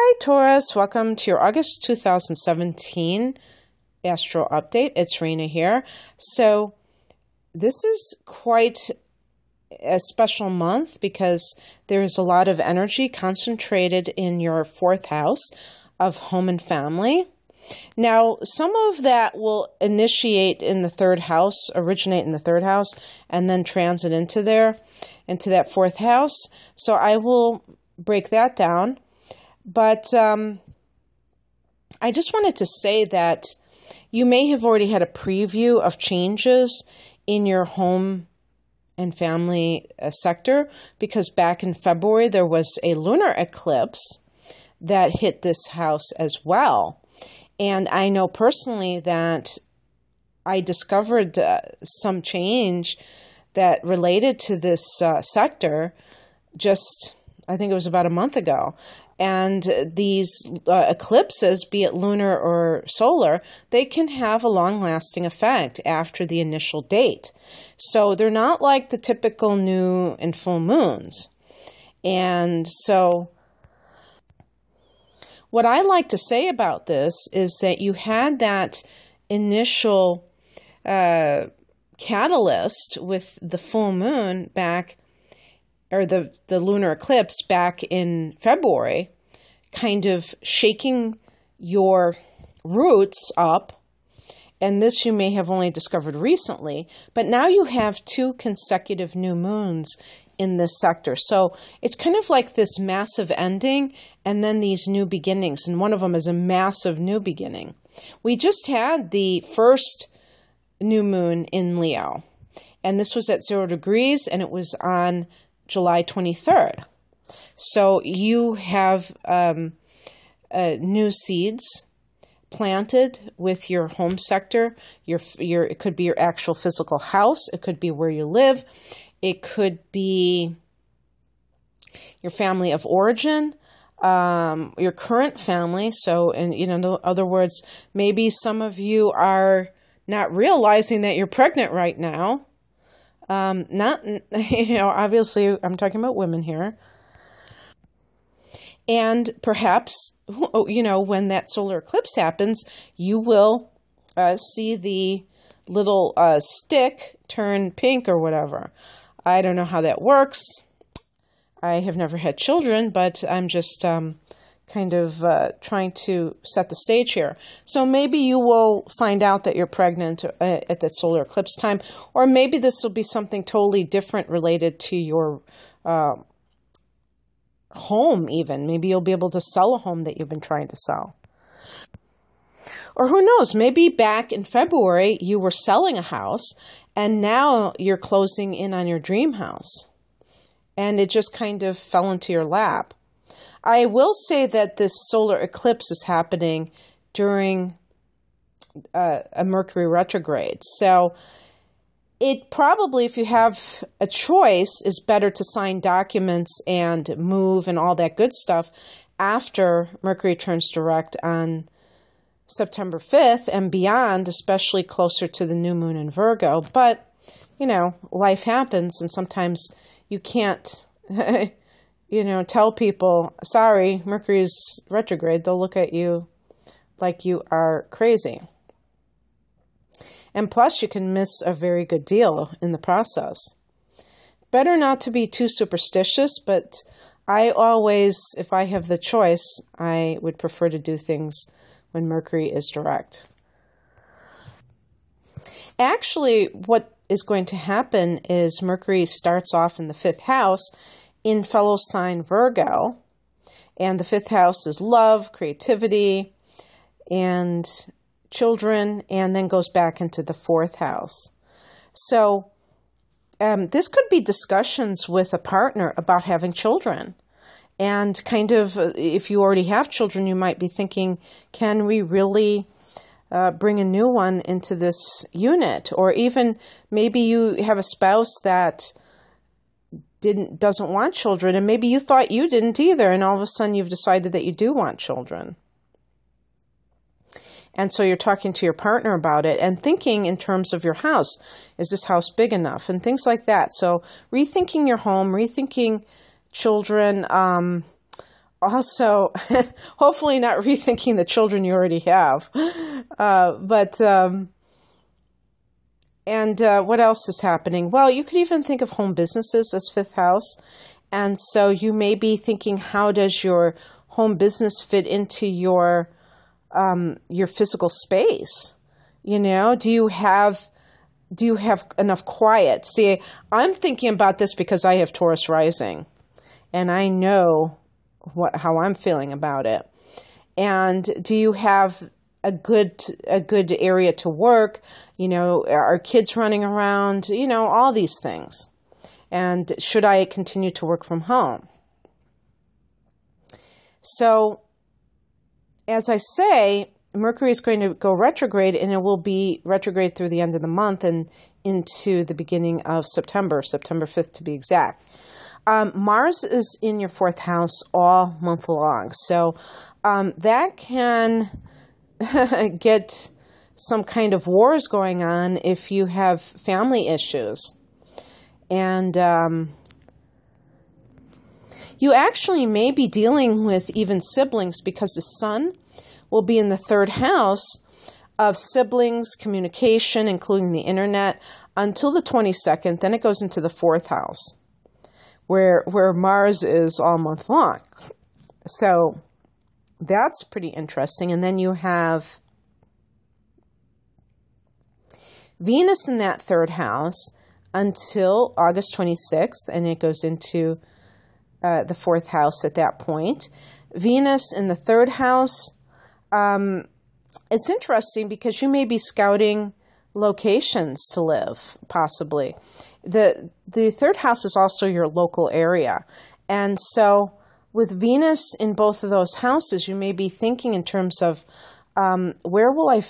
Hi, Taurus. Welcome to your August 2017 Astro Update. It's Rena here. So this is quite a special month because there's a lot of energy concentrated in your fourth house of home and family. Now, some of that will originate in the third house, and then transit into that fourth house. So I will break that down. But I just wanted to say that you may have already had a preview of changes in your home and family sector, because back in February there was a lunar eclipse that hit this house as well. And I know personally that I discovered some change that related to this sector just, I think it was about a month ago. And these eclipses, be it lunar or solar, they can have a long-lasting effect after the initial date. So they're not like the typical new and full moons. And so what I like to say about this is that you had that initial catalyst with the full moon back, or the lunar eclipse back in February, kind of shaking your roots up. And this you may have only discovered recently, but now you have 2 consecutive new moons in this sector. So it's kind of like this massive ending and then these new beginnings. And one of them is a massive new beginning. We just had the first new moon in Leo, and this was at 0 degrees, and it was on July 23rd. So you have new seeds planted with your home sector. It could be your actual physical house. It could be where you live. It could be your family of origin, your current family. So, in other words, maybe some of you are not realizing that you're pregnant right now. Obviously I'm talking about women here. And perhaps, when that solar eclipse happens, you will see the little stick turn pink or whatever. I don't know how that works. I have never had children, but I'm just kind of trying to set the stage here. So maybe you will find out that you're pregnant at that solar eclipse time, or maybe this will be something totally different related to your home even. Maybe you'll be able to sell a home that you've been trying to sell. Or who knows, maybe back in February you were selling a house and now you're closing in on your dream house. And it just kind of fell into your lap. I will say that this solar eclipse is happening during a Mercury retrograde. So it probably, if you have a choice, is better to sign documents and move and all that good stuff after Mercury turns direct on September 5th and beyond, especially closer to the new moon in Virgo. But, life happens, and sometimes you can't tell people, sorry, Mercury's retrograde. They'll look at you like you are crazy. And plus, you can miss a very good deal in the process. Better not to be too superstitious, but I always, if I have the choice, I would prefer to do things when Mercury is direct. Actually, what is going to happen is Mercury starts off in the 5th house in fellow sign Virgo, and the 5th house is love, creativity, and children, and then goes back into the 4th house. So this could be discussions with a partner about having children. And kind of, if you already have children, you might be thinking, can we really bring a new one into this unit? Or even maybe you have a spouse that doesn't want children, and maybe you thought you didn't either, and all of a sudden you've decided that you do want children. And so you're talking to your partner about it and thinking in terms of your house. Is this house big enough? And things like that. So rethinking your home, rethinking children, also, hopefully not rethinking the children you already have. What else is happening? Well, you could even think of home businesses as fifth house. And so you may be thinking, how does your home business fit into your physical space? You know, do you have enough quiet? See, I'm thinking about this because I have Taurus rising, and I know how I'm feeling about it. And do you have a good area to work? You know, are kids running around? You know, all these things. And should I continue to work from home? So, as I say, Mercury is going to go retrograde, and it will be retrograde through the end of the month and into the beginning of September 5th to be exact. Mars is in your fourth house all month long. So that can get some kind of wars going on if you have family issues. And you actually may be dealing with even siblings, because the sun will be in the third house of siblings, communication, including the internet, until the 22nd. Then it goes into the fourth house, where Mars is all month long. So that's pretty interesting. And then you have Venus in that third house until August 26th, and it goes into the fourth house at that point. Venus in the third house, it's interesting because you may be scouting locations to live, possibly. The third house is also your local area. And so with Venus in both of those houses, you may be thinking in terms of where will I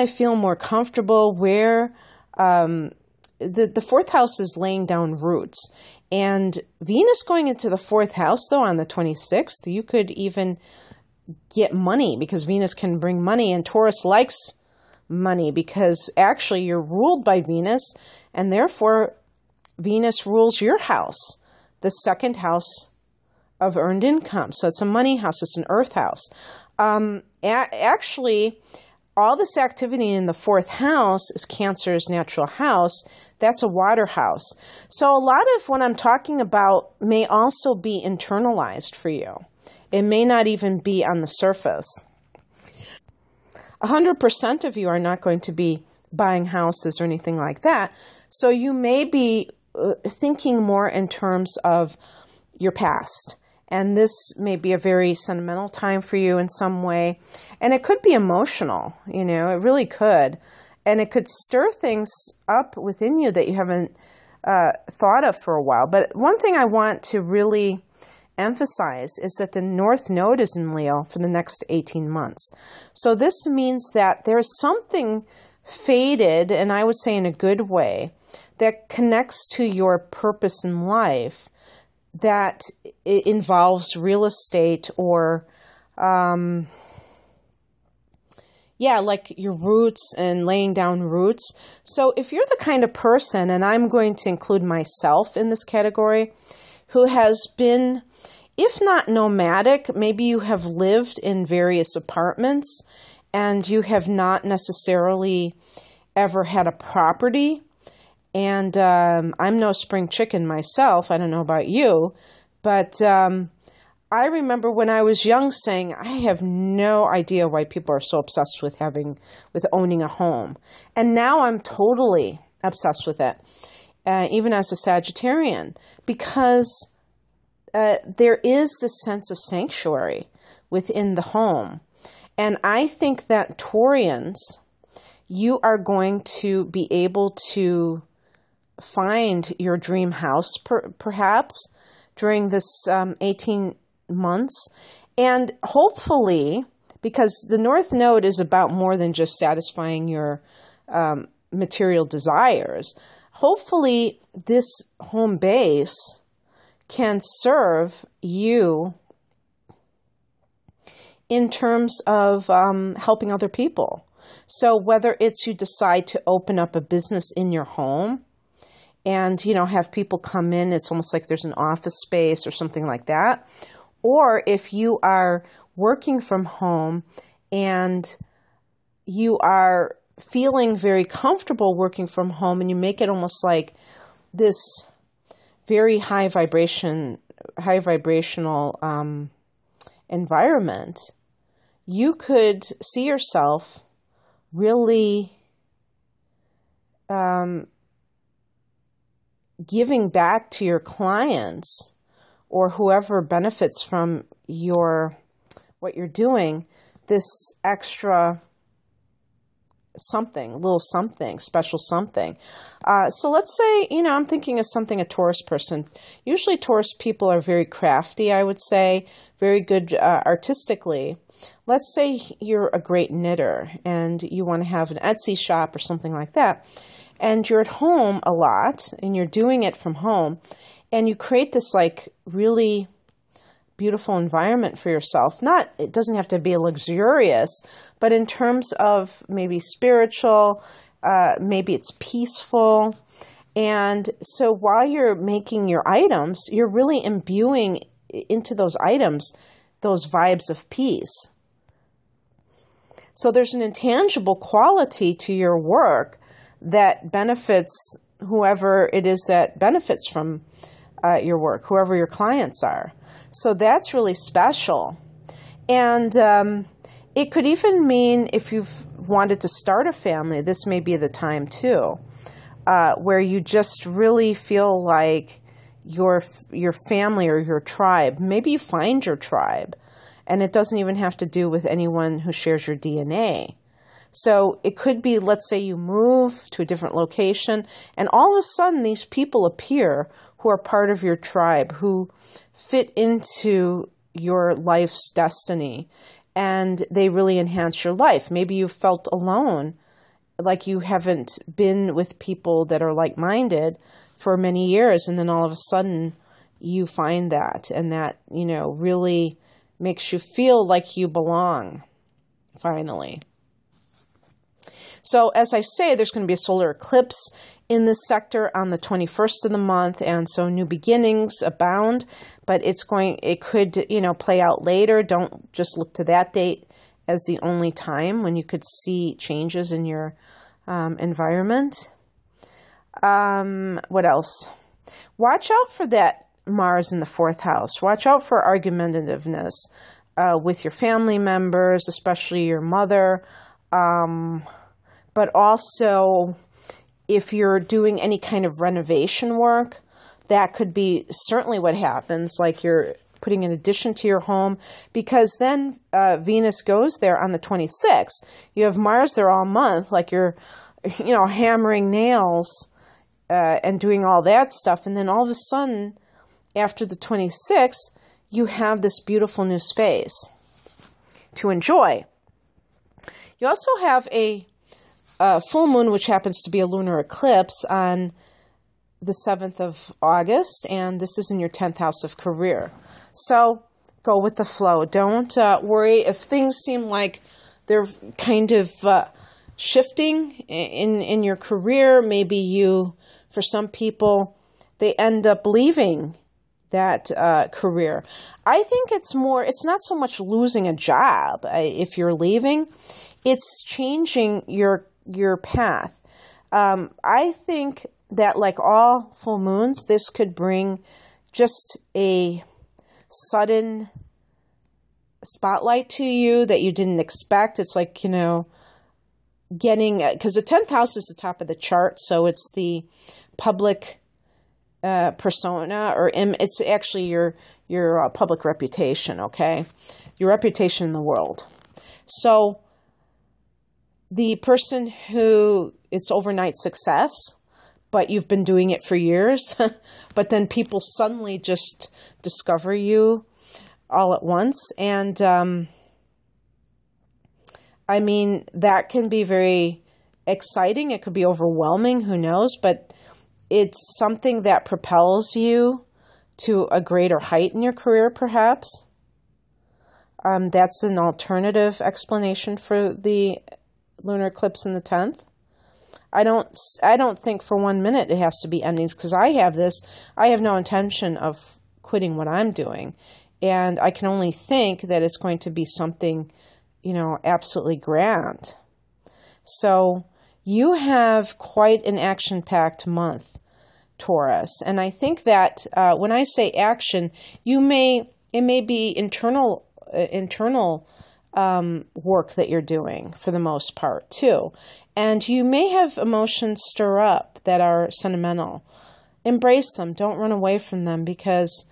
feel more comfortable, where the fourth house is laying down roots. And Venus going into the fourth house, though, on the 26th, you could even get money, because Venus can bring money, and Taurus likes money because actually you're ruled by Venus, and therefore Venus rules your house, the second house of earned income. So it's a money house. It's an earth house. Actually, all this activity in the fourth house is Cancer's natural house. That's a water house. So a lot of what I'm talking about may also be internalized for you. It may not even be on the surface. 100% of you are not going to be buying houses or anything like that. So you may be thinking more in terms of your past. And this may be a very sentimental time for you in some way. And it could be emotional, you know, it really could. And it could stir things up within you that you haven't thought of for a while. But one thing I want to really emphasize is that the North Node is in Leo for the next 18 months. So this means that there's something faded, and I would say in a good way, that connects to your purpose in life, that it involves real estate or, like your roots and laying down roots. So if you're the kind of person, and I'm going to include myself in this category, who has been, if not nomadic, maybe you have lived in various apartments and you have not necessarily ever had a property. And I'm no spring chicken myself. I don't know about you, but I remember when I was young saying, I have no idea why people are so obsessed with owning a home. And now I'm totally obsessed with it, even as a Sagittarian, because there is this sense of sanctuary within the home. And I think that Taurians, you are going to be able to find your dream house perhaps during this 18 months. And hopefully, because the North Node is about more than just satisfying your material desires, hopefully this home base can serve you in terms of helping other people. So whether it's you decide to open up a business in your home, and, you know, have people come in. It's almost like there's an office space or something like that. Or if you are working from home and you are feeling very comfortable working from home and you make it almost like this very high vibrational environment, you could see yourself really giving back to your clients or whoever benefits from what you're doing, this extra something, little something, special something. So let's say, you know, I'm thinking of something a Taurus person. Usually Taurus people are very crafty, I would say, very good artistically. Let's say you're a great knitter and you want to have an Etsy shop or something like that. And you're at home a lot and you're doing it from home and you create this like really beautiful environment for yourself. It doesn't have to be luxurious, but in terms of maybe spiritual, maybe it's peaceful. And so while you're making your items, you're really imbuing into those items those vibes of peace. So there's an intangible quality to your work that benefits whoever it is that benefits from your work, whoever your clients are. So that's really special. And it could even mean if you've wanted to start a family, this may be the time too, where you just really feel like your family or your tribe, maybe you find your tribe, and it doesn't even have to do with anyone who shares your DNA. So it could be, let's say you move to a different location and all of a sudden these people appear who are part of your tribe, who fit into your life's destiny, and they really enhance your life. Maybe you felt alone, like you haven't been with people that are like-minded for many years, and then all of a sudden you find that, and that, you know, really makes you feel like you belong, finally. So as I say, there's going to be a solar eclipse in this sector on the 21st of the month, and so new beginnings abound, but it could, you know, play out later. Don't just look to that date as the only time when you could see changes in your environment. What else? Watch out for that Mars in the 4th house. Watch out for argumentativeness with your family members, especially your mother. But also, if you're doing any kind of renovation work, that could be certainly what happens, like you're putting an addition to your home, because then Venus goes there on the 26th. You have Mars there all month, like you're, you know, hammering nails and doing all that stuff. And then all of a sudden, after the 26th, you have this beautiful new space to enjoy. You also have a full moon, which happens to be a lunar eclipse on the 7th of August, and this is in your 10th house of career. So go with the flow. Don't worry if things seem like they're kind of shifting in your career. Maybe for some people, they end up leaving that career. I think it's not so much losing a job if you're leaving, it's changing your path. I think that, like all full moons, this could bring just a sudden spotlight to you that you didn't expect. It's like, you know, because the 10th house is the top of the chart, so it's the public persona, or it's actually your public reputation, okay? Your reputation in the world. So the person who, it's overnight success, but you've been doing it for years, but then people suddenly just discover you all at once. And I mean, that can be very exciting. It could be overwhelming, who knows, but it's something that propels you to a greater height in your career, perhaps. That's an alternative explanation for the lunar eclipse in the 10th. I don't think for 1 minute it has to be endings, because I have no intention of quitting what I'm doing. And I can only think that it's going to be something, absolutely grand. So you have quite an action-packed month, Taurus. And I think that when I say action, it may be internal work that you're doing for the most part too. And you may have emotions stir up that are sentimental. Embrace them. Don't run away from them, because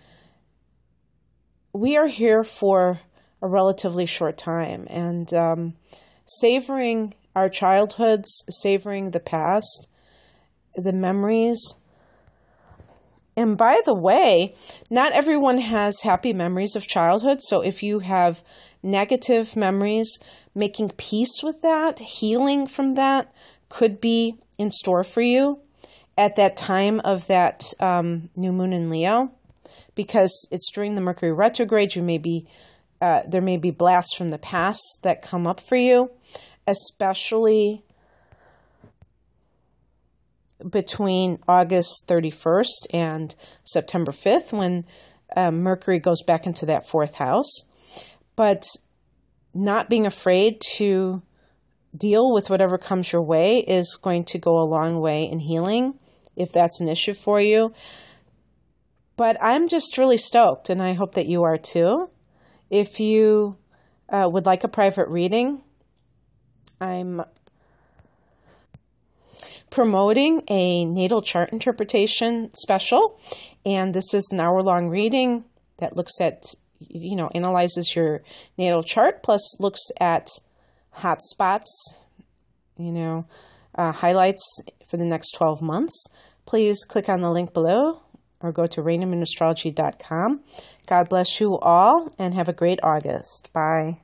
we are here for a relatively short time. And savoring our childhoods, savoring the past, the memories. And by the way, not everyone has happy memories of childhood. So if you have negative memories, making peace with that, healing from that could be in store for you at that time of that new moon in Leo, because it's during the Mercury retrograde. There may be blasts from the past that come up for you, especially between August 31st and September 5th, when Mercury goes back into that fourth house. But not being afraid to deal with whatever comes your way is going to go a long way in healing, if that's an issue for you. But I'm just really stoked, and I hope that you are too. If you would like a private reading, I'm promoting a natal chart interpretation special, and this is an hour-long reading that looks at, analyzes your natal chart, plus looks at hot spots, highlights for the next 12 months. Please click on the link below or go to rainemannastrology.com. God bless you all, and have a great August. Bye.